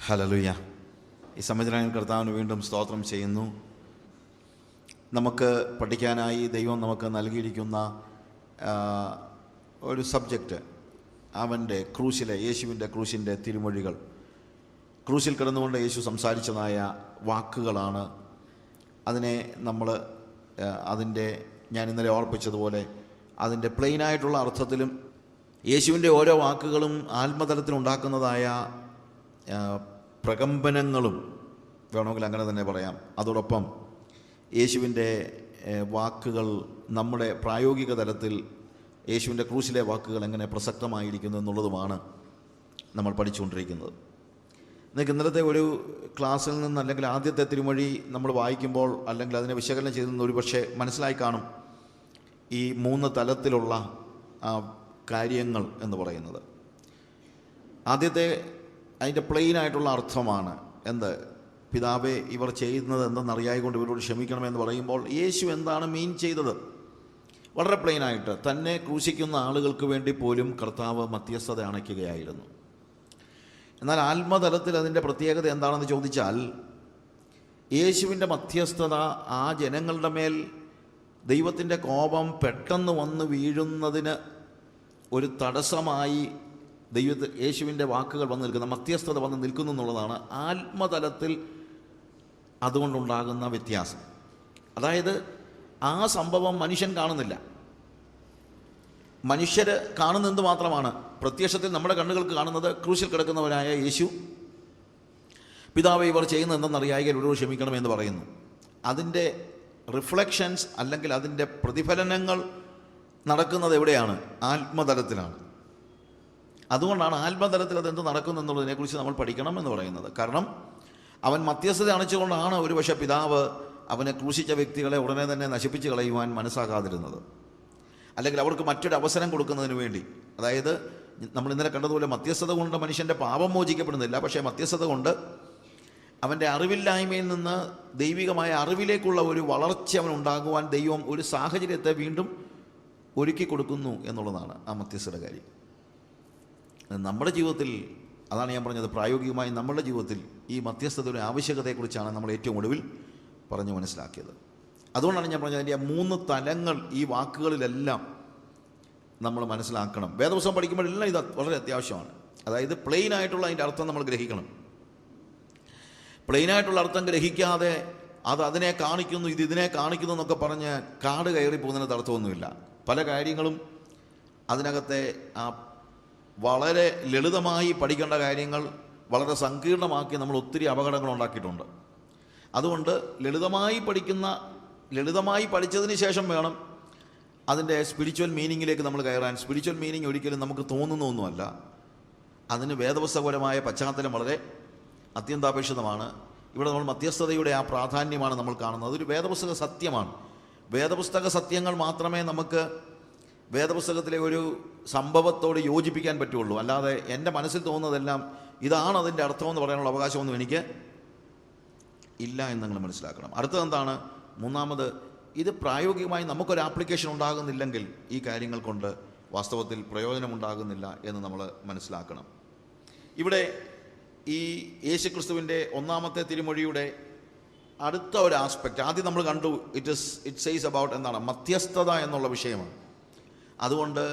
Hallelujah. ഈ സമയത്തിനായി കർത്താവിന് വീണ്ടും സ്തോത്രം ചെയ്യുന്നു. നമുക്ക് പഠിക്കാനായി ദൈവം നമുക്ക് നൽകിയിരിക്കുന്ന ഒരു സബ്ജക്റ്റ് അവൻ്റെ ക്രൂശിലെ യേശുവിൻ്റെ ക്രൂശിൻ്റെ തിരുമൊഴികൾ. ക്രൂശിൽ കിടന്നുകൊണ്ട് യേശു സംസാരിച്ചതായ വാക്കുകളാണ്. അതിനെ നമ്മൾ ഞാൻ ഇന്നലെ ഓർപ്പിച്ചതുപോലെ അതിൻ്റെ പ്ലെയിനായിട്ടുള്ള അർത്ഥത്തിലും യേശുവിൻ്റെ ഓരോ വാക്കുകളും ആത്മതലത്തിലുണ്ടാക്കുന്നതായ പ്രകമ്പനങ്ങളും വേണമെങ്കിൽ അങ്ങനെ തന്നെ പറയാം. അതോടൊപ്പം യേശുവിൻ്റെ വാക്കുകൾ നമ്മുടെ പ്രായോഗിക തലത്തിൽ യേശുവിൻ്റെ ക്രൂശിലെ വാക്കുകൾ എങ്ങനെ പ്രസക്തമായിരിക്കുന്നു എന്നുള്ളതുമാണ് നമ്മൾ പഠിച്ചുകൊണ്ടിരിക്കുന്നത്. നിങ്ങൾക്ക് ഇന്നലത്തെ ഒരു ക്ലാസ്സിൽ നിന്ന് അല്ലെങ്കിൽ ആദ്യത്തെ തിരുമൊഴി നമ്മൾ വായിക്കുമ്പോൾ അല്ലെങ്കിൽ അതിനെ വിശകലനം ചെയ്തെന്ന് ഒരുപക്ഷെ മനസ്സിലായി കാണും ഈ 3 തലത്തിലുള്ള കാര്യങ്ങൾ എന്ന് പറയുന്നത്. ആദ്യത്തെ അതിൻ്റെ പ്ലെയിനായിട്ടുള്ള അർത്ഥമാണ് പിതാവേ ഇവർ ചെയ്യുന്നത് എന്തെന്നറിയായിക്കൊണ്ട് ഇവരോട് ക്ഷമിക്കണമെന്ന് പറയുമ്പോൾ യേശു എന്താണ് മീൻ ചെയ്തത്? വളരെ പ്ലെയിനായിട്ട് തന്നെ ക്രൂശിക്കുന്ന ആളുകൾക്ക് വേണ്ടി പോലും കർത്താവ് മധ്യസ്ഥത അണയ്ക്കുകയായിരുന്നു. എന്നാൽ ആത്മതലത്തിൽ അതിൻ്റെ പ്രത്യേകത എന്താണെന്ന് ചോദിച്ചാൽ യേശുവിൻ്റെ മധ്യസ്ഥത ആ ജനങ്ങളുടെ മേൽ ദൈവത്തിൻ്റെ കോപം പെട്ടെന്ന് വന്ന് വീഴുന്നതിന് ഒരു തടസ്സമായി യേശുവിൻ്റെ വാക്കുകൾ വന്ന് നിൽക്കുന്ന മധ്യസ്ഥത വന്ന് നിൽക്കുന്നു എന്നുള്ളതാണ് ആത്മതലത്തിൽ അതുകൊണ്ടുണ്ടാകുന്ന വ്യത്യാസം. അതായത് ആ സംഭവം മനുഷ്യൻ കാണുന്നില്ല, മനുഷ്യർ കാണുന്നത് മാത്രമാണ്. പ്രത്യക്ഷത്തിൽ നമ്മുടെ കണ്ണുകൾക്ക് കാണുന്നത് ക്രൂശിൽ കിടക്കുന്നവനായ യേശു പിതാവേ ഇവർ ചെയ്യുന്നത് എന്തെന്നറിയായി ഇവരോട് ക്ഷമിക്കണമെന്ന് പറയുന്നു. അതിൻ്റെ റിഫ്ലക്ഷൻസ് അല്ലെങ്കിൽ അതിൻ്റെ പ്രതിഫലനങ്ങൾ നടക്കുന്നത് എവിടെയാണ്? ആത്മതലത്തിലാണ്. അതുകൊണ്ടാണ് ആത്മതലത്തിൽ അതെന്ത് നടക്കുന്നു എന്നുള്ളതിനെക്കുറിച്ച് നമ്മൾ പഠിക്കണം എന്ന് പറയുന്നത്. കാരണം അവൻ മധ്യസ്ഥത അണച്ചുകൊണ്ടാണ് ഒരുപക്ഷെ പിതാവ് അവനെ ക്രൂശിച്ച വ്യക്തികളെ ഉടനെ തന്നെ നശിപ്പിച്ച് കളയുവാൻ മനസ്സാകാതിരുന്നത്, അല്ലെങ്കിൽ അവർക്ക് മറ്റൊരു അവസരം കൊടുക്കുന്നതിന് വേണ്ടി. അതായത് നമ്മൾ ഇന്നലെ കണ്ടതുപോലെ മധ്യസ്ഥത കൊണ്ട് മനുഷ്യൻ്റെ പാപം മോചിക്കപ്പെടുന്നില്ല, പക്ഷേ മധ്യസ്ഥത കൊണ്ട് അവൻ്റെ അറിവില്ലായ്മയിൽ നിന്ന് ദൈവികമായ അറിവിലേക്കുള്ള ഒരു വളർച്ച അവനുണ്ടാകുവാൻ ദൈവം ഒരു സാഹചര്യത്തെ വീണ്ടും ഒരുക്കി കൊടുക്കുന്നു എന്നുള്ളതാണ് ആ മധ്യസ്ഥത കാര്യം. നമ്മുടെ ജീവിതത്തിൽ അതാണ് ഞാൻ പറഞ്ഞത്, പ്രായോഗികമായി നമ്മുടെ ജീവിതത്തിൽ ഈ മധ്യസ്ഥതയുടെ ആവശ്യകതയെക്കുറിച്ചാണ് നമ്മൾ ഏറ്റവും ഒടുവിൽ പറഞ്ഞു മനസ്സിലാക്കിയത്. അതുകൊണ്ടാണ് ഞാൻ പറഞ്ഞത് അതിൻ്റെ 3 തലങ്ങൾ ഈ വാക്കുകളിലെല്ലാം നമ്മൾ മനസ്സിലാക്കണം. വേദപുസ്തകം പഠിക്കുമ്പോഴെല്ലാം ഇത് വളരെ അത്യാവശ്യമാണ്. അതായത് പ്ലെയിനായിട്ടുള്ള അതിൻ്റെ അർത്ഥം നമ്മൾ ഗ്രഹിക്കണം. പ്ലെയിനായിട്ടുള്ള അർത്ഥം ഗ്രഹിക്കാതെ അതിനെ കാണിക്കുന്നു, ഇതിനെ കാണിക്കുന്നു എന്നൊക്കെ പറഞ്ഞ് കാട് കയറി പോകുന്നതിനകത്ത് അർത്ഥമൊന്നുമില്ല. പല കാര്യങ്ങളും അതിനകത്തെ വളരെ ലളിതമായി പഠിക്കേണ്ട കാര്യങ്ങൾ വളരെ സങ്കീർണമാക്കി നമ്മൾ ഒത്തിരി അപകടങ്ങൾ ഉണ്ടാക്കിയിട്ടുണ്ട്. അതുകൊണ്ട് ലളിതമായി പഠിച്ചതിന് ശേഷം വേണം അതിൻ്റെ സ്പിരിച്വൽ മീനിങ്ങിലേക്ക് നമ്മൾ കയറാൻ. സ്പിരിച്വൽ മീനിങ് ഒരിക്കലും നമുക്ക് തോന്നുന്ന ഒന്നുമല്ല. അതിന് വേദപുസ്തകപരമായ പശ്ചാത്തലം വളരെ അത്യന്താപേക്ഷിതമാണ്. ഇവിടെ നമ്മൾ മധ്യസ്ഥതയുടെ ആ പ്രാധാന്യമാണ് നമ്മൾ കാണുന്നത്. അതൊരു വേദപുസ്തക സത്യമാണ്. വേദപുസ്തക സത്യങ്ങൾ മാത്രമേ നമുക്ക് വേദപുസ്തകത്തിലെ ഒരു സംഭവത്തോട് യോജിപ്പിക്കാൻ പറ്റുള്ളൂ. അല്ലാതെ എൻ്റെ മനസ്സിൽ തോന്നുന്നതെല്ലാം ഇതാണ് അതിൻ്റെ അർത്ഥമെന്ന് പറയാനുള്ള അവകാശമൊന്നും എനിക്ക് ഇല്ല എന്ന് നിങ്ങൾ മനസ്സിലാക്കണം. അടുത്തതെന്താണ്? 3, ഇത് പ്രായോഗികമായി നമുക്കൊരു ആപ്ലിക്കേഷൻ ഉണ്ടാകുന്നില്ലെങ്കിൽ ഈ കാര്യങ്ങൾ കൊണ്ട് വാസ്തവത്തിൽ പ്രയോജനമുണ്ടാകുന്നില്ല എന്ന് നമ്മൾ മനസ്സിലാക്കണം. ഇവിടെ ഈ യേശുക്രിസ്തുവിൻ്റെ 1-ാമത്തെ തിരുമൊഴിയുടെ അടുത്ത ഒരു ആസ്പെക്റ്റ് ആദ്യം നമ്മൾ കണ്ടു. ഇറ്റ് സെയ്സ് അബൌട്ട് എന്താണ്? മധ്യസ്ഥത എന്നുള്ള വിഷയമാണ്. അതുകൊണ്ട്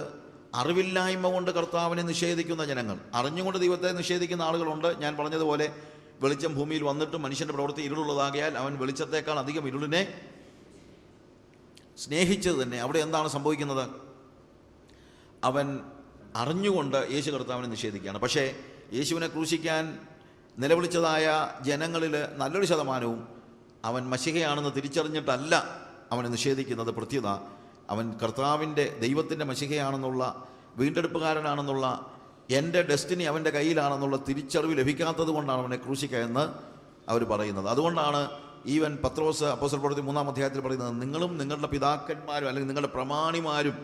അറിവില്ലായ്മ കൊണ്ട് കർത്താവിനെ നിഷേധിക്കുന്ന ജനങ്ങൾ, അറിഞ്ഞുകൊണ്ട് ദൈവത്തെ നിഷേധിക്കുന്ന ആളുകളുണ്ട്. ഞാൻ പറഞ്ഞതുപോലെ വെളിച്ചം ഭൂമിയിൽ വന്നിട്ടും മനുഷ്യൻ്റെ പ്രവൃത്തി ഇരുളുള്ളതാകിയാൽ അവൻ വെളിച്ചത്തേക്കാൾ അധികം ഇരുളിനെ സ്നേഹിച്ചത് തന്നെ. അവിടെ എന്താണ് സംഭവിക്കുന്നത്? അവൻ അറിഞ്ഞുകൊണ്ട് യേശു കർത്താവിനെ നിഷേധിക്കുകയാണ്. പക്ഷേ യേശുവിനെ ക്രൂശിക്കാൻ നിലവിളിച്ചതായ ജനങ്ങളിൽ നല്ലൊരു ശതമാനവും അവൻ മശിഹയാണെന്ന് തിരിച്ചറിഞ്ഞിട്ടല്ല അവനെ നിഷേധിക്കുന്നത്. പ്രത്യേകത അവൻ കർത്താവിൻ്റെ ദൈവത്തിൻ്റെ മശിഹയാണെന്നുള്ള, വീണ്ടെടുപ്പുകാരനാണെന്നുള്ള, എൻ്റെ ഡെസ്റ്റിനി അവൻ്റെ കയ്യിലാണെന്നുള്ള തിരിച്ചറിവ് ലഭിക്കാത്തത് കൊണ്ടാണ് അവനെ ക്രൂശിക്കുക എന്ന് അവർ പറയുന്നത്. അതുകൊണ്ടാണ് ഈവൻ പത്രോസ് അപ്പോസ്തല പ്രവൃത്തി 3-ാം അധ്യായത്തിൽ പറയുന്നത്, നിങ്ങളും നിങ്ങളുടെ പിതാക്കന്മാരും അല്ലെങ്കിൽ നിങ്ങളുടെ പ്രമാണിമാരും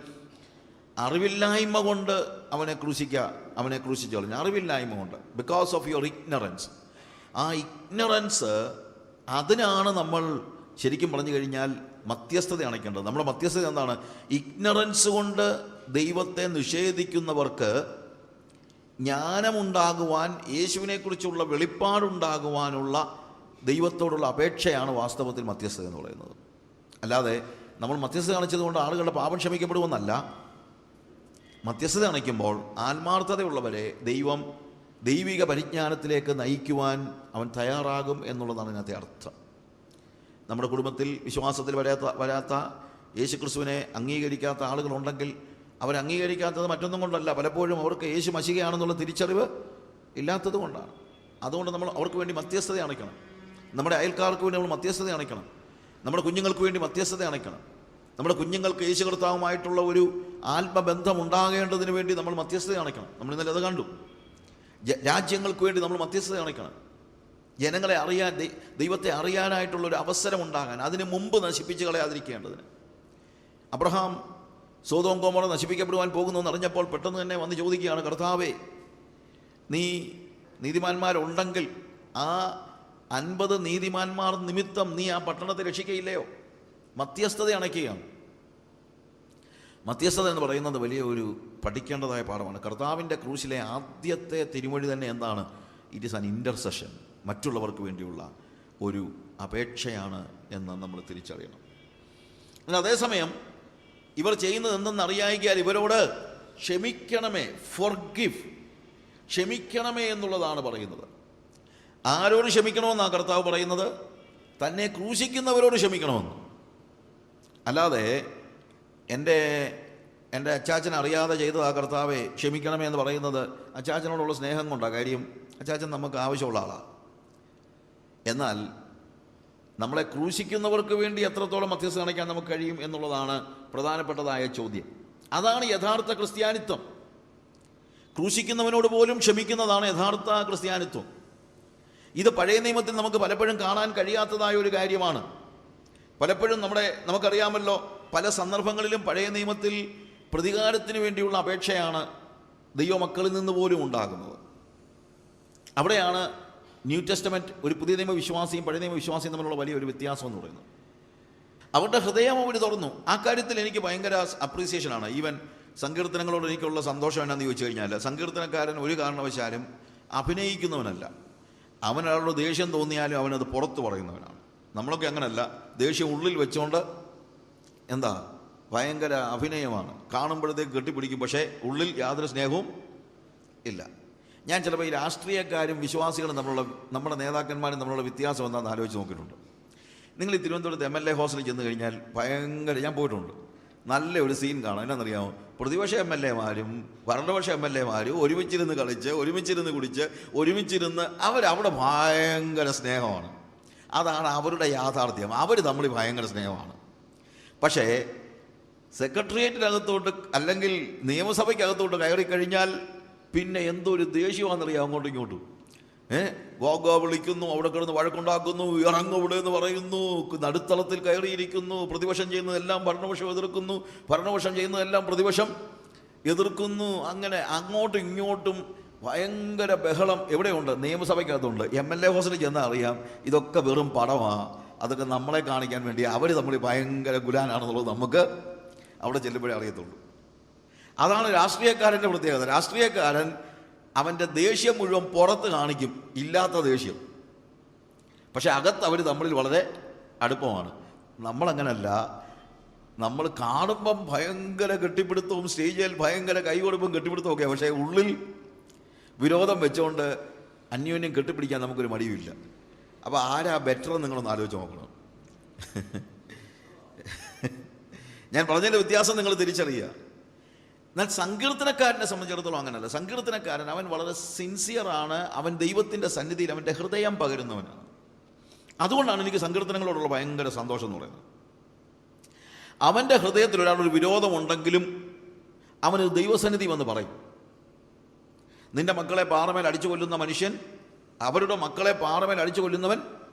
അറിവില്ലായ്മ കൊണ്ട് അവനെ ക്രൂശിച്ചു കളഞ്ഞു. അറിവില്ലായ്മ കൊണ്ട്, ബിക്കോസ് ഓഫ് യുവർ ഇഗ്നറൻസ്. ആ ഇഗ്നറൻസ്, അതിനാണ് നമ്മൾ ശരിക്കും പറഞ്ഞു കഴിഞ്ഞാൽ മധ്യസ്ഥത അണയ്ക്കേണ്ടത്. നമ്മുടെ മധ്യസ്ഥത എന്താണ്? ഇഗ്നറൻസ് കൊണ്ട് ദൈവത്തെ നിഷേധിക്കുന്നവർക്ക് ജ്ഞാനമുണ്ടാകുവാൻ, യേശുവിനെക്കുറിച്ചുള്ള വെളിപ്പാടുണ്ടാകുവാനുള്ള ദൈവത്തോടുള്ള അപേക്ഷയാണ് വാസ്തവത്തിൽ മധ്യസ്ഥത എന്ന് പറയുന്നത്. അല്ലാതെ നമ്മൾ മധ്യസ്ഥത കാണിച്ചതുകൊണ്ട് ആളുകളുടെ പാപം ക്ഷമിക്കപ്പെടുമെന്നല്ല. മധ്യസ്ഥത കാണിക്കുമ്പോൾ ആത്മാർത്ഥതയുള്ളവരെ ദൈവം ദൈവിക പരിജ്ഞാനത്തിലേക്ക് നയിക്കുവാൻ അവൻ തയ്യാറാകും എന്നുള്ളതാണ് ഇതിനകത്തെ അർത്ഥം. നമ്മുടെ കുടുംബത്തിൽ വിശ്വാസത്തിൽ വരാത്ത യേശുക്രിസ്തുവിനെ അംഗീകരിക്കാത്ത ആളുകളുണ്ടെങ്കിൽ അവരംഗീകരിക്കാത്തത് മറ്റൊന്നും കൊണ്ടല്ല, പലപ്പോഴും അവർക്ക് യേശു മശികയാണെന്നുള്ള തിരിച്ചറിവ് ഇല്ലാത്തത് കൊണ്ടാണ്. അതുകൊണ്ട് നമ്മൾ അവർക്ക് വേണ്ടി മധ്യസ്ഥത അണയ്ക്കണം. നമ്മുടെ അയൽക്കാർക്ക് വേണ്ടി നമ്മൾ മധ്യസ്ഥത അണയ്ക്കണം. നമ്മുടെ കുഞ്ഞുങ്ങൾക്ക് വേണ്ടി മധ്യസ്ഥത അണയ്ക്കണം. നമ്മുടെ കുഞ്ഞുങ്ങൾക്ക് യേശു കർത്താവുമായിട്ടുള്ള ഒരു ആത്മബന്ധം ഉണ്ടാകേണ്ടതിന് വേണ്ടി നമ്മൾ മധ്യസ്ഥത അണയ്ക്കണം. നമ്മൾ ഇന്നലെ അത് കണ്ടു. രാജ്യങ്ങൾക്ക് വേണ്ടി നമ്മൾ മധ്യസ്ഥത അണയ്ക്കണം. ജനങ്ങളെ അറിയാൻ, ദൈവത്തെ അറിയാനായിട്ടുള്ളൊരു അവസരം ഉണ്ടാകാൻ, അതിന് മുമ്പ് നശിപ്പിച്ച് കളയാതിരിക്കേണ്ടതിന്. അബ്രഹാം സോദോം ഗോമോറ നശിപ്പിക്കപ്പെടുവാൻ പോകുന്നു എന്നറിഞ്ഞപ്പോൾ പെട്ടെന്ന് തന്നെ വന്ന് ചോദിക്കുകയാണ്, കർത്താവേ, നീ നീതിമാന്മാരുണ്ടെങ്കിൽ ആ 50 നീതിമാന്മാർ നിമിത്തം നീ ആ പട്ടണത്തെ രക്ഷിക്കയില്ലയോ? മധ്യസ്ഥത അണയ്ക്കുകയാണ്. മധ്യസ്ഥത എന്ന് പറയുന്നത് വലിയ ഒരു പഠിക്കേണ്ടതായ പാഠമാണ്. കർത്താവിൻ്റെ ക്രൂശിലെ ആദ്യത്തെ തിരുമൊഴി തന്നെ എന്താണ്? It is an intercession. മറ്റുള്ളവർക്ക് വേണ്ടിയുള്ള ഒരു അപേക്ഷയാണ് എന്ന് നമ്മൾ തിരിച്ചറിയണം. എന്നാൽ അതേസമയം ഇവർ ചെയ്യുന്നത് എന്തെന്നറിയായിക്കാൽ ഇവരോട് ക്ഷമിക്കണമേ, ഫോർഗിവ്, ക്ഷമിക്കണമേ എന്നുള്ളതാണ് പറയുന്നത്. ആരോട് ക്ഷമിക്കണമെന്നാണ് കർത്താവ് പറയുന്നത്? തന്നെ ക്രൂശിക്കുന്നവരോട് ക്ഷമിക്കണമെന്ന്. അല്ലാതെ എൻ്റെ അച്ചാച്ചൻ അറിയാതെ ചെയ്തതാ കർത്താവെ ക്ഷമിക്കണമേ എന്ന് പറയുന്നത് അച്ചാച്ചനോടുള്ള സ്നേഹം കൊണ്ടാണ്. കാര്യം അച്ചാച്ചൻ നമുക്ക് ആവശ്യമുള്ള ആളാണ്. എന്നാൽ നമ്മളെ ക്രൂശിക്കുന്നവർക്ക് വേണ്ടി എത്രത്തോളം മധ്യസ്ഥത കാണിക്കാൻ നമുക്ക് കഴിയും എന്നുള്ളതാണ് പ്രധാനപ്പെട്ടതായ ചോദ്യം. അതാണ് യഥാർത്ഥ ക്രിസ്ത്യാനിത്വം. ക്രൂശിക്കുന്നവനോട് പോലും ക്ഷമിക്കുന്നതാണ് യഥാർത്ഥ ക്രിസ്ത്യാനിത്വം. ഇത് പഴയ നിയമത്തിൽ നമുക്ക് പലപ്പോഴും കാണാൻ കഴിയാത്തതായ ഒരു കാര്യമാണ്. പലപ്പോഴും നമുക്കറിയാമല്ലോ, പല സന്ദർഭങ്ങളിലും പഴയ നിയമത്തിൽ പ്രതികാരത്തിന് വേണ്ടിയുള്ള അപേക്ഷയാണ് ദൈവമക്കളിൽ നിന്ന് പോലും ഉണ്ടാകുന്നത്. അവിടെയാണ് ന്യൂ ടെസ്റ്റമെൻറ്റ്, ഒരു പുതിയ നിയമ വിശ്വാസിയും പഴയ നിയമ വിശ്വാസിയും തമ്മിലുള്ള വലിയൊരു വ്യത്യാസം എന്ന് പറയുന്നത്. അവരുടെ ഹൃദയം അവർ തുറന്നു. ആ കാര്യത്തിൽ എനിക്ക് ഭയങ്കര അപ്രീസിയേഷനാണ്. ഈവൻ സങ്കീർത്തനങ്ങളോട് എനിക്കുള്ള സന്തോഷം എന്നാന്ന് ചോദിച്ചു കഴിഞ്ഞാൽ, സങ്കീർത്തനക്കാരൻ ഒരു കാരണവശാലും അഭിനയിക്കുന്നവനല്ല. അവനൊരാളോട് ദേഷ്യം തോന്നിയാലും അവനത് പുറത്ത് പറയുന്നവനാണ്. നമ്മളൊക്കെ അങ്ങനല്ല. ദേഷ്യം ഉള്ളിൽ വെച്ചുകൊണ്ട് ഭയങ്കര അഭിനയമാണ്. കാണുമ്പോഴത്തേക്ക് കെട്ടിപ്പിടിക്കും, പക്ഷേ ഉള്ളിൽ യാതൊരു സ്നേഹവും ഇല്ല. ഞാൻ ചിലപ്പോൾ ഈ രാഷ്ട്രീയക്കാരും വിശ്വാസികളും തമ്മിലുള്ള, നമ്മുടെ നേതാക്കന്മാരും തമ്മിലുള്ള വ്യത്യാസം എന്താണെന്ന് ആലോചിച്ച് നോക്കിയിട്ടുണ്ട്. നിങ്ങൾ ഈ തിരുവനന്തപുരത്ത് MLA ഹോസ്റ്റലിൽ ചെന്ന് കഴിഞ്ഞാൽ ഭയങ്കര, ഞാൻ പോയിട്ടുണ്ട്, നല്ല ഒരു സീൻ കാണാം. എന്നാണെന്നറിയാമോ? പ്രതിപക്ഷ MLA മാരും ഭരണപക്ഷ MLA മാരും ഒരുമിച്ചിരുന്ന് കളിച്ച്, ഒരുമിച്ചിരുന്ന് കുടിച്ച്, ഒരുമിച്ചിരുന്ന് അവരവിടെ ഭയങ്കര സ്നേഹമാണ്. അതാണ് അവരുടെ യാഥാർത്ഥ്യം. അവർ തമ്മിൽ ഭയങ്കര സ്നേഹമാണ്. പക്ഷേ സെക്രട്ടേറിയറ്റിനകത്തോട്ട് അല്ലെങ്കിൽ നിയമസഭയ്ക്കകത്തോട്ട് കയറിക്കഴിഞ്ഞാൽ പിന്നെ എന്തൊരു ദേഷ്യമാണെന്നറിയാം അങ്ങോട്ടും ഇങ്ങോട്ടും. ഗോഗോ വിളിക്കുന്നു, അവിടെ കിടന്ന് വഴക്കുണ്ടാക്കുന്നു, ഇറങ്ങവിടെ എന്ന് പറയുന്നു, നടുത്തളത്തിൽ കയറിയിരിക്കുന്നു. പ്രതിപക്ഷം ചെയ്യുന്നതെല്ലാം ഭരണപക്ഷം എതിർക്കുന്നു, ഭരണപക്ഷം ചെയ്യുന്നതെല്ലാം പ്രതിപക്ഷം എതിർക്കുന്നു. അങ്ങനെ അങ്ങോട്ടും ഇങ്ങോട്ടും ഭയങ്കര ബഹളം എവിടെയുണ്ട്? നിയമസഭയ്ക്കകത്തുണ്ട്. MLA ഹോസ്റ്റലിൽ ചെന്നാൽ അറിയാം ഇതൊക്കെ വെറും പടമാണ്. അതൊക്കെ നമ്മളെ കാണിക്കാൻ വേണ്ടി അവർ തമ്മിൽ ഭയങ്കര ഗുലാനാണെന്നുള്ളത് നമുക്ക് അവിടെ ചെല്ലുമ്പോഴേ അറിയത്തുള്ളൂ. അതാണ് രാഷ്ട്രീയക്കാരൻ്റെ പ്രത്യേകത. രാഷ്ട്രീയക്കാരൻ അവൻ്റെ ദേഷ്യം മുഴുവൻ പുറത്ത് കാണിക്കും, ഇല്ലാത്ത ദേഷ്യം. പക്ഷെ അകത്ത് അവർ തമ്മിൽ വളരെ അടുപ്പമാണ്. നമ്മളങ്ങനല്ല. നമ്മൾ കാണുമ്പം ഭയങ്കര കെട്ടിപ്പിടുത്തവും, സ്റ്റേജിൽ ഭയങ്കര കൈകൊടുപ്പും കെട്ടിപ്പിടുത്തവും ഒക്കെ, പക്ഷേ ഉള്ളിൽ വിരോധം വെച്ചുകൊണ്ട് അന്യോന്യം കെട്ടിപ്പിടിക്കാൻ നമുക്കൊരു മടിയുമില്ല. അപ്പോൾ ആരാ ബെറ്റർ നിങ്ങളൊന്ന് ആലോചിച്ച് നോക്കണം. ഞാൻ പറഞ്ഞതിൻ്റെ വ്യത്യാസം നിങ്ങൾ തിരിച്ചറിയുക. എന്നാൽ സങ്കീർത്തനക്കാരനെ സംബന്ധിച്ചിടത്തോളം അങ്ങനല്ല. സങ്കീർത്തനക്കാരൻ അവൻ വളരെ സിൻസിയറാണ്. അവൻ ദൈവത്തിൻ്റെ സന്നിധിയിൽ അവൻ്റെ ഹൃദയം പകരുന്നവനാണ്. അതുകൊണ്ടാണ് എനിക്ക് സങ്കീർത്തനങ്ങളോടുള്ള ഭയങ്കര സന്തോഷം എന്ന് പറയുന്നത്. അവൻ്റെ ഹൃദയത്തിൽ ഒരാളൊരു വിരോധമുണ്ടെങ്കിലും അവന് ദൈവസന്നിധി വന്ന് പറയും. നിന്റെ മക്കളെ പാറമേൽ അടിച്ചു കൊല്ലുന്ന മനുഷ്യൻ, അവരുടെ മക്കളെ പാറമേൽ അടിച്ചു കൊല്ലുന്നവൻ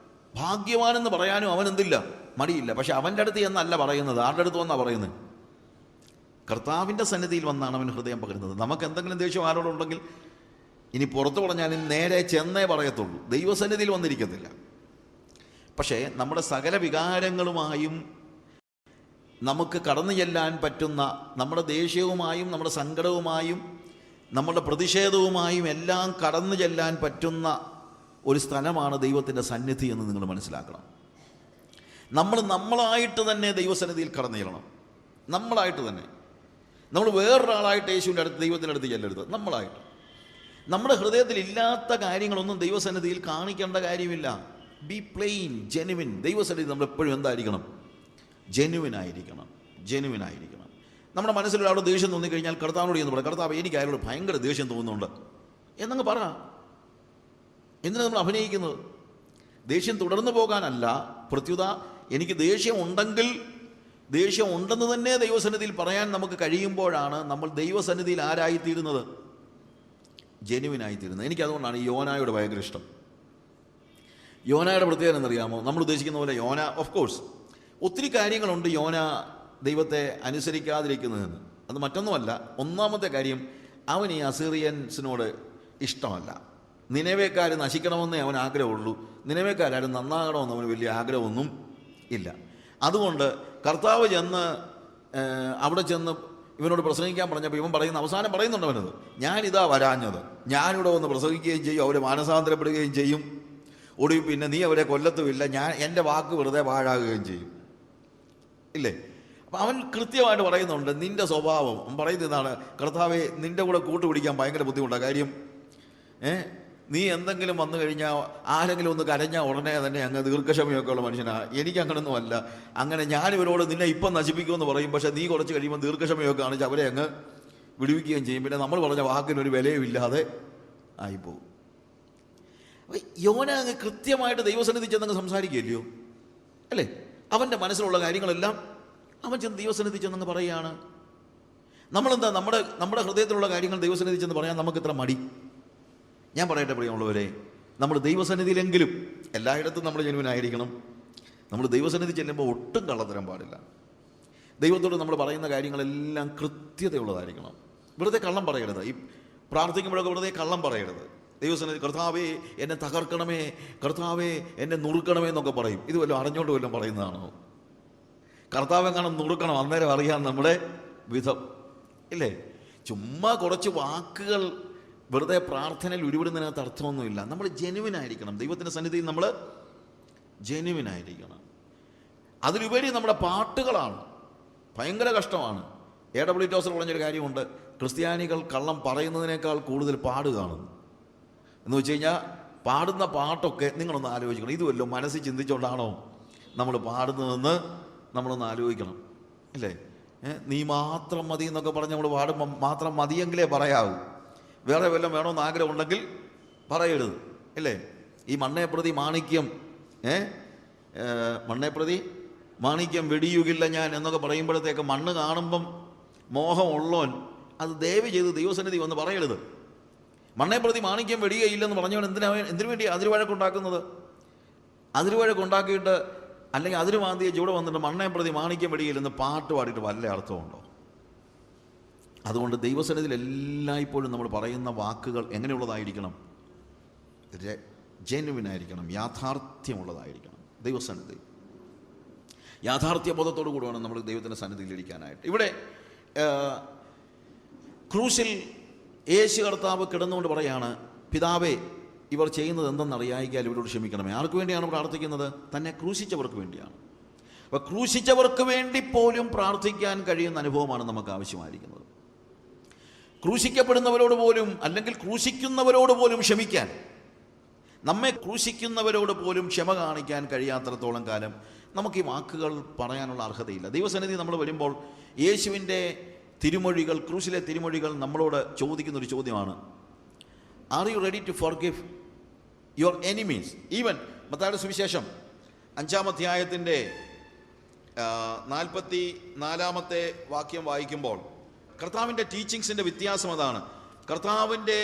ഭാഗ്യവാനെന്ന് പറയാനും അവൻ എന്തില്ല, മടിയില്ല. പക്ഷെ അവൻ്റെ അടുത്ത് എന്നല്ല പറയുന്നത്. ആരുടെ അടുത്ത് വന്നാണ് പറയുന്നത്? കർത്താവിൻ്റെ സന്നിധിയിൽ വന്നാണ് അവൻ ഹൃദയം പകരുന്നത്. നമുക്ക് എന്തെങ്കിലും ദേഷ്യം ആരോടുണ്ടെങ്കിൽ ഇനി പുറത്തു പറഞ്ഞാലും നേരെ ചെന്നേ പറയത്തുള്ളൂ, ദൈവസന്നിധിയിൽ വന്നിരിക്കത്തില്ല. പക്ഷേ നമ്മുടെ സകല വികാരങ്ങളുമായും നമുക്ക് കടന്നു ചെല്ലാൻ പറ്റുന്ന, നമ്മുടെ ദേഷ്യവുമായും നമ്മുടെ സങ്കടവുമായും നമ്മളുടെ പ്രതിഷേധവുമായും എല്ലാം കടന്നു ചെല്ലാൻ പറ്റുന്ന ഒരു സ്ഥലമാണ് ദൈവത്തിൻ്റെ സന്നിധി എന്ന് നിങ്ങൾ മനസ്സിലാക്കണം. നമ്മളായിട്ട് തന്നെ ദൈവസന്നിധിയിൽ കടന്നു ചെല്ലണം. നമ്മളായിട്ട് തന്നെ. നമ്മൾ വേറൊരാളായിട്ട് യേശുവിൻ്റെ അടുത്ത് ദൈവത്തിൻ്റെ അടുത്ത് ചെല്ലരുത്. നമ്മളായിട്ട് നമ്മുടെ ഹൃദയത്തിൽ ഇല്ലാത്ത കാര്യങ്ങളൊന്നും ദൈവസന്നിധിയിൽ കാണിക്കേണ്ട കാര്യമില്ല. Be plain, genuine. ദൈവസന്നിധി നമ്മൾ എപ്പോഴും എന്തായിരിക്കണം? ജെനുവിൻ ആയിരിക്കണം. നമ്മുടെ മനസ്സിൽ ഒരാളോട് ദേഷ്യം തോന്നിക്കഴിഞ്ഞാൽ കർത്താവിനോട് എന്ന് പറയാം, കർത്താവ് എനിക്ക് അയാളോട് ഭയങ്കര ദേഷ്യം തോന്നുന്നുണ്ട് എന്നങ്ങ് പറ. എന്തിനാണ് നമ്മൾ അഭിനയിക്കുന്നത്? ദേഷ്യം തുടർന്നു പോകാനല്ല. പ്രത്യുത എനിക്ക് ദേഷ്യം ഉണ്ടെന്ന് തന്നെ ദൈവസന്നിധിയിൽ പറയാൻ നമുക്ക് കഴിയുമ്പോഴാണ് നമ്മൾ ദൈവസന്നിധിയിൽ ആരായിത്തീരുന്നത്? ജെനുവിനായിത്തീരുന്നത്. എനിക്കതുകൊണ്ടാണ് ഈ യോനായോട് ഭയങ്കര ഇഷ്ടം. യോനായുടെ പ്രത്യേകത എന്നറിയാമോ? നമ്മൾ ഉദ്ദേശിക്കുന്ന പോലെ യോന, ഓഫ് കോഴ്സ് ഒത്തിരി കാര്യങ്ങളുണ്ട് യോന ദൈവത്തെ അനുസരിക്കാതിരിക്കുന്നതെന്ന്. അത് മറ്റൊന്നുമല്ല. ഒന്നാമത്തെ കാര്യം, അവൻ ഈ അസീറിയൻസിനോട് ഇഷ്ടമല്ല. നിനവേക്കാർ നശിക്കണമെന്നേ അവൻ ആഗ്രഹമുള്ളൂ. നിനവേക്കാരും നന്നാകണമെന്ന് അവന് വലിയ ആഗ്രഹമൊന്നും ഇല്ല. അതുകൊണ്ട് കർത്താവ് അവിടെ ചെന്ന് ഇവനോട് പ്രസംഗിക്കാൻ പറഞ്ഞപ്പോൾ ഇവൻ അവസാനം പറയുന്നുണ്ട് അവനത്, ഞാനിതാ വരാഞ്ഞത്, ഞാനിവിടെ വന്ന് പ്രസംഗിക്കുകയും ചെയ്യും, അവരെ മാനസാന്തരപ്പെടുകയും ചെയ്യും, ഒടുവിൽ പിന്നെ നീ അവരെ കൊല്ലത്തുമില്ല, എൻ്റെ വാക്ക് വെറുതെ പാഴാകുകയും ചെയ്യും. ഇല്ലേ? അപ്പം അവൻ കൃത്യമായിട്ട് പറയുന്നുണ്ട് നിൻ്റെ സ്വഭാവം. പറയുന്നത് ഇതാണ്, കർത്താവെ നിൻ്റെ കൂടെ കൂട്ടുപിടിക്കാൻ ഭയങ്കര ബുദ്ധിമുട്ടാണ്. കാര്യം നീ എന്തെങ്കിലും വന്നു കഴിഞ്ഞാൽ ആരെങ്കിലും ഒന്ന് കരഞ്ഞാൽ ഉടനെ തന്നെ അങ്ങ് ദീർഘക്ഷമയൊക്കെ ഉള്ള മനുഷ്യനാണ്. എനിക്കങ്ങനൊന്നും അല്ല. അങ്ങനെ ഞാനിവരോട് നിന്നെ ഇപ്പം നശിപ്പിക്കുമെന്ന് പറയും, പക്ഷേ നീ കുറച്ച് കഴിയുമ്പോൾ ദീർഘക്ഷമയൊക്കെ കാണിച്ച് അവരെ അങ്ങ് വിടുവിക്കുകയും ചെയ്യും. പിന്നെ നമ്മൾ പറഞ്ഞ വാക്കിനൊരു വിലയുമില്ലാതെ ആയിപ്പോകും. യോന അങ്ങ് കൃത്യമായിട്ട് ദൈവസന്നിധി ചെന്നങ്ങ് സംസാരിക്കുകയല്ലയോ? അല്ലേ? അവൻ്റെ മനസ്സിലുള്ള കാര്യങ്ങളെല്ലാം അവൻ ചെന്ന് ദൈവസന്നിധി ചെന്നങ്ങ് പറയുകയാണ്. നമ്മളെന്താ നമ്മുടെ ഹൃദയത്തിലുള്ള കാര്യങ്ങൾ ദൈവസന്നിധി ചെന്ന് പറയാൻ നമുക്ക് ഇത്ര മടി? ഞാൻ പറയട്ടെ പ്രിയമുള്ളവരെ, നമ്മൾ ദൈവസന്നിധിയിലെങ്കിലും എല്ലായിടത്തും നമ്മൾ ജെനുവിനായിരിക്കണം. നമ്മൾ ദൈവസന്നിധി ചെല്ലുമ്പോൾ ഒട്ടും കള്ളത്തരം പാടില്ല. ദൈവത്തോട് നമ്മൾ പറയുന്ന കാര്യങ്ങളെല്ലാം കൃത്യതയുള്ളതായിരിക്കണം. വെറുതെ കള്ളം പറയരുത്. ഈ പ്രാർത്ഥിക്കുമ്പോഴൊക്കെ വെറുതെ കള്ളം പറയരുത്. ദൈവസന്നിധി കർത്താവേ എന്നെ തകർക്കണമേ, കർത്താവേ എന്നെ നുറുക്കണമേ എന്നൊക്കെ പറയും. ഇത് വല്ലതും അറിഞ്ഞോണ്ട് വല്ലതും പറയുന്നതാണോ? കർത്താവ് എങ്ങനെ നുറുക്കണം, അന്നേരം അറിയാൻ നമ്മുടെ വിധം. ഇല്ലേ? ചുമ്മാ കുറച്ച് വാക്കുകൾ വെറുതെ പ്രാർത്ഥനയിൽ ഉരുവിടുന്നതിനകത്ത് അർത്ഥമൊന്നുമില്ല. നമ്മൾ ജെനുവിനായിരിക്കണം. ദൈവത്തിൻ്റെ സന്നിധിയിൽ നമ്മൾ ജെനുവിനായിരിക്കണം. അതിലുപരി നമ്മുടെ പാട്ടുകളാണ് ഭയങ്കര കഷ്ടമാണ്. AW ടോസർ പറഞ്ഞൊരു കാര്യമുണ്ട്, ക്രിസ്ത്യാനികൾ കള്ളം പറയുന്നതിനേക്കാൾ കൂടുതൽ പാടുകയാണ് എന്ന് വെച്ച് കഴിഞ്ഞാൽ, പാടുന്ന പാട്ടൊക്കെ നിങ്ങളൊന്ന് ആലോചിക്കണം. ഇതുമല്ലോ മനസ്സിൽ ചിന്തിച്ചുകൊണ്ടാണോ നമ്മൾ പാടുന്നതെന്ന് നമ്മളൊന്ന് ആലോചിക്കണം. ഇല്ലേ? നീ മാത്രം മതി എന്നൊക്കെ പറഞ്ഞ് നമ്മൾ പാടുമ്പോൾ മാത്രം മതിയെങ്കിലേ പറയാവൂ. വേറെ വല്ലതും വേണമെന്ന് ആഗ്രഹം ഉണ്ടെങ്കിൽ പറയരുത്. ഇല്ലേ? ഈ മണ്ണേപ്രതി മാണിക്യം വെടിയുകില്ല ഞാൻ എന്നൊക്കെ പറയുമ്പോഴത്തേക്ക് മണ്ണ് കാണുമ്പം മോഹമുള്ളവൻ അത് ദയവ് ചെയ്ത് ദൈവസന്നിധി വന്ന് പറയരുത്. മണ്ണേപ്രതി മാണിക്യം വെടിയുകയില്ലെന്ന് പറഞ്ഞവൻ എന്തിനു വേണ്ടി അതിരുവഴക്കുണ്ടാക്കുന്നത്? അതിരുവഴക്കുണ്ടാക്കിയിട്ട് അല്ലെങ്കിൽ അതിരുമാന്തിയെ ചൂടെ വന്നിട്ട് മണ്ണേപ്രതി മാണിക്യം വെടിയില്ലെന്ന് പാട്ട് പാടിയിട്ട് വല്ല അർത്ഥമുണ്ടോ? അതുകൊണ്ട് ദൈവസന്നിധിയിൽ എല്ലായ്പ്പോഴും നമ്മൾ പറയുന്ന വാക്കുകൾ എങ്ങനെയുള്ളതായിരിക്കണം? ജെനുവിനായിരിക്കണം, യാഥാർത്ഥ്യമുള്ളതായിരിക്കണം. ദൈവസന്നിധി യാഥാർത്ഥ്യബോധത്തോടു കൂടി വേണം നമ്മൾ ദൈവത്തിൻ്റെ സന്നിധിയിൽ ഇരിക്കാനായിട്ട്. ഇവിടെ ക്രൂശിൽ യേശു കർത്താവ് കിടന്നുകൊണ്ട് പറയാണ്, പിതാവേ ഇവർ ചെയ്യുന്നത് എന്തെന്നറിയായിക്കാൽ ഇവരോട് ക്ഷമിക്കണമേ. ആർക്ക് വേണ്ടിയാണ് പ്രാർത്ഥിക്കുന്നത്? തന്നെ ക്രൂശിച്ചവർക്ക് വേണ്ടിയാണ്. അപ്പോൾ ക്രൂശിച്ചവർക്ക് വേണ്ടി പോലും പ്രാർത്ഥിക്കാൻ കഴിയുന്ന അനുഭവമാണ് നമുക്ക് ആവശ്യമായിരിക്കുന്നത്. ക്രൂശിക്കപ്പെടുന്നവരോട് പോലും, അല്ലെങ്കിൽ ക്രൂശിക്കുന്നവരോട് പോലും ക്ഷമിക്കാൻ, നമ്മെ ക്രൂശിക്കുന്നവരോട് പോലും ക്ഷമ കാണിക്കാൻ കഴിയാത്തിടത്തോളം കാലം നമുക്ക് ഈ വാക്കുകൾ പറയാനുള്ള അർഹതയില്ല. ദൈവസന്നിധി നമ്മൾ വരുമ്പോൾ യേശുവിൻ്റെ തിരുമൊഴികൾ, ക്രൂശിലെ തിരുമൊഴികൾ നമ്മളോട് ചോദിക്കുന്നൊരു ചോദ്യമാണ്, are you ready to forgive your enemies? Even മത്തായിയുടെ സുവിശേഷം 5-ാം അധ്യായത്തിൻ്റെ 44-ാമത്തെ വാക്യം വായിക്കുമ്പോൾ കർത്താവിൻ്റെ ടീച്ചിങ്സിൻ്റെ വ്യത്യാസം അതാണ്. കർത്താവിൻ്റെ